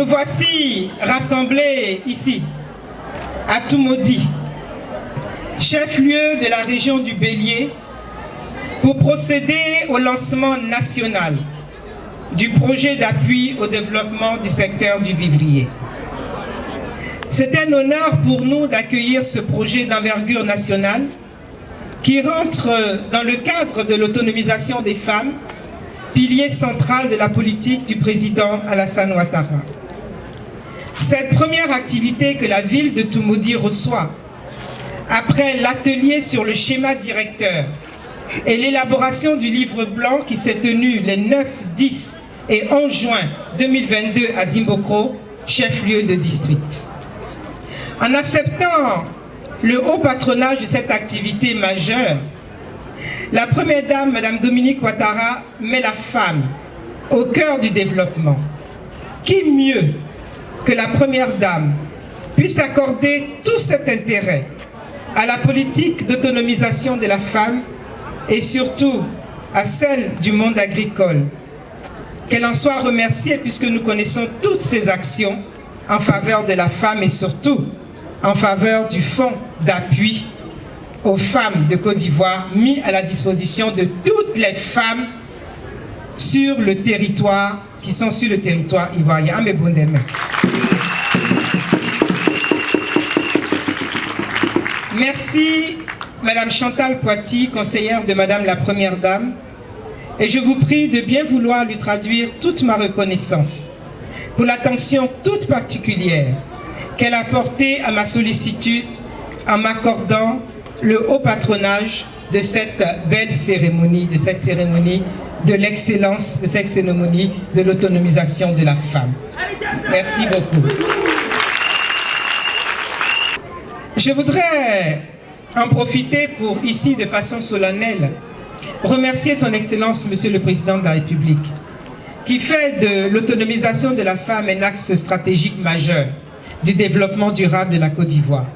voici rassemblés ici, à Toumoudi, chef-lieu de la région du Bélier, pour procéder au lancement national du projet d'appui au développement du secteur du vivrier. C'est un honneur pour nous d'accueillir ce projet d'envergure nationale qui rentre dans le cadre de l'autonomisation des femmes, pilier central de la politique du président Alassane Ouattara. Cette première activité que la ville de Toumoudi reçoit, après l'atelier sur le schéma directeur et l'élaboration du livre blanc qui s'est tenu les 9, 10 et 11 juin 2022 à Dimbokro, chef-lieu de district. En acceptant le haut patronage de cette activité majeure, la première dame, Mme Dominique Ouattara, met la femme au cœur du développement. Qui mieux que la première dame puisse accorder tout cet intérêt à la politique d'autonomisation de la femme et surtout à celle du monde agricole. Qu'elle en soit remerciée puisque nous connaissons toutes ses actions en faveur de la femme et surtout en faveur du fonds d'appui aux femmes de Côte d'Ivoire mis à la disposition de toutes les femmes sur le territoire, qui sont sur le territoire ivoirien. Merci Madame Chantal Poiti, conseillère de Madame la Première Dame, et je vous prie de bien vouloir lui traduire toute ma reconnaissance pour l'attention toute particulière qu'elle a portée à ma sollicitude en m'accordant le haut patronage de cette belle cérémonie, de l'excellence, de cette cérémonie de l'autonomisation de la femme. Merci beaucoup. Je voudrais en profiter pour, ici, de façon solennelle, remercier son Excellence, Monsieur le Président de la République, qui fait de l'autonomisation de la femme un axe stratégique majeur du développement durable de la Côte d'Ivoire.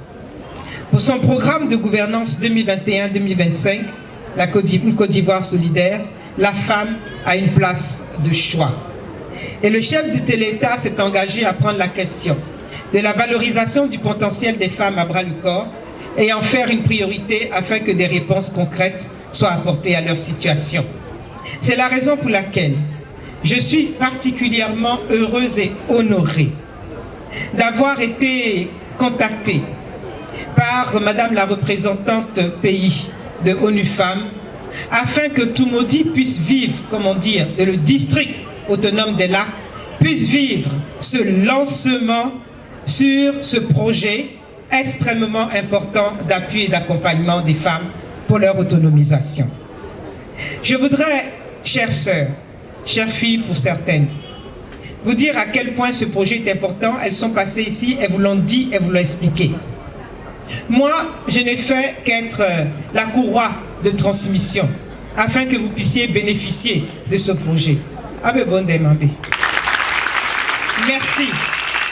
Pour son programme de gouvernance 2021-2025, la Côte d'Ivoire solidaire, la femme a une place de choix. Et le chef de l'État s'est engagé à prendre la question de la valorisation du potentiel des femmes à bras-le-corps et en faire une priorité afin que des réponses concrètes soient apportées à leur situation. C'est la raison pour laquelle je suis particulièrement heureuse et honorée d'avoir été contactée par Madame la représentante pays de ONU Femmes afin que Toumoudi puisse vivre, comment dire, de le district autonome des lacs, puisse vivre ce lancement sur ce projet extrêmement important d'appui et d'accompagnement des femmes pour leur autonomisation. Je voudrais, chères sœurs, chères filles pour certaines, vous dire à quel point ce projet est important. Elles sont passées ici, elles vous l'ont dit, elles vous l'ont expliqué. Moi, je n'ai fait qu'être la courroie de transmission afin que vous puissiez bénéficier de ce projet. Merci.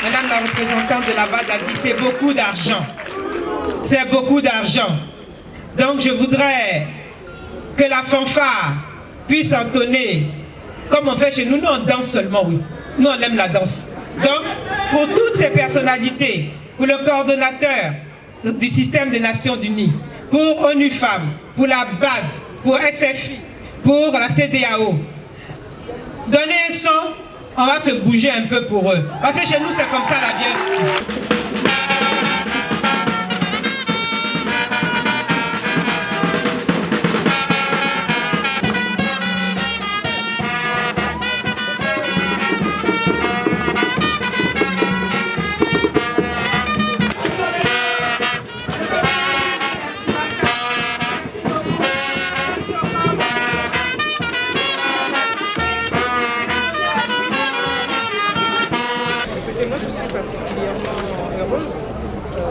Madame la représentante de la BAD a dit c'est beaucoup d'argent. C'est beaucoup d'argent. Donc je voudrais que la fanfare puisse entonner comme on fait chez nous. Nous on danse seulement, oui. Nous on aime la danse. Donc pour toutes ces personnalités, pour le coordonnateur du système des Nations Unies, pour ONU Femmes, pour la BAD, pour SFI, pour la CEDEAO, donnez un son. On va se bouger un peu pour eux. Parce que chez nous, c'est comme ça la bienvenue.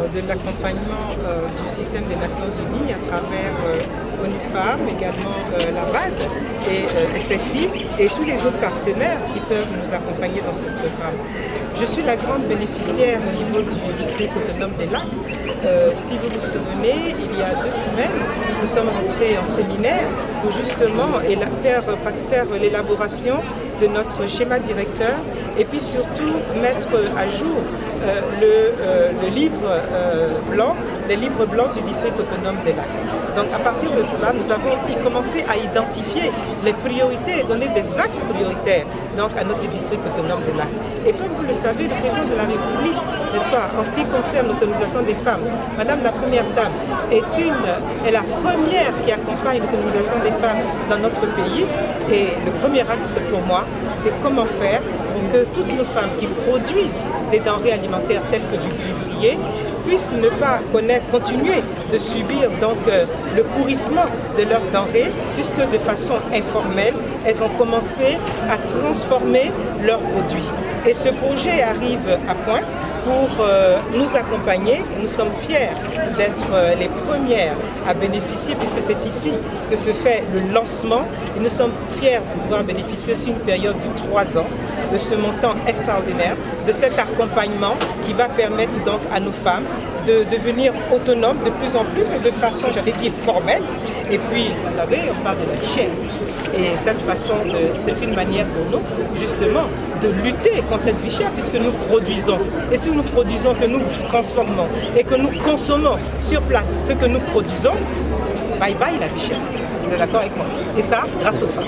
De l'accompagnement du système des Nations Unies à travers ONU Femmes, également la BAD et SFI et tous les autres partenaires qui peuvent nous accompagner dans ce programme. Je suis la grande bénéficiaire au niveau du district autonome des lacs. Si vous vous souvenez, il y a 2 semaines, nous sommes rentrés en séminaire pour justement faire l'élaboration de notre schéma directeur et puis surtout mettre à jour le livre blanc, les livres blancs du district autonome des Lacs. Donc à partir de cela, nous avons commencé à identifier les priorités et donner des axes prioritaires donc, à notre district autonome des Lacs. Et comme vous le savez, le président de la République, n'est-ce pas, en ce qui concerne l'autonomisation des femmes, Madame la Première Dame est la première qui accompagne l'autonomisation des femmes dans notre pays. Et le premier axe pour moi, c'est comment faire pour que toutes nos femmes qui produisent des denrées alimentaires telles que du vivrier puissent ne pas continuer de subir donc, le pourrissement de leurs denrées, puisque de façon informelle, elles ont commencé à transformer leurs produits. Et ce projet arrive à point pour nous accompagner. Nous sommes fiers d'être les premières à bénéficier, puisque c'est ici que se fait le lancement. Et nous sommes fiers de pouvoir bénéficier sur une période de 3 ans de ce montant extraordinaire, de cet accompagnement qui va permettre donc à nos femmes de devenir autonomes de plus en plus et de façon, j'allais dire, formelle. Et puis, vous savez, on parle de la vie chère. Et cette façon, c'est une manière pour nous, justement, de lutter contre cette vie chère, puisque nous produisons. Et si nous produisons, que nous transformons et que nous consommons sur place ce que nous produisons, bye bye la vie chère. Vous êtes d'accord avec moi? Et ça, grâce aux femmes.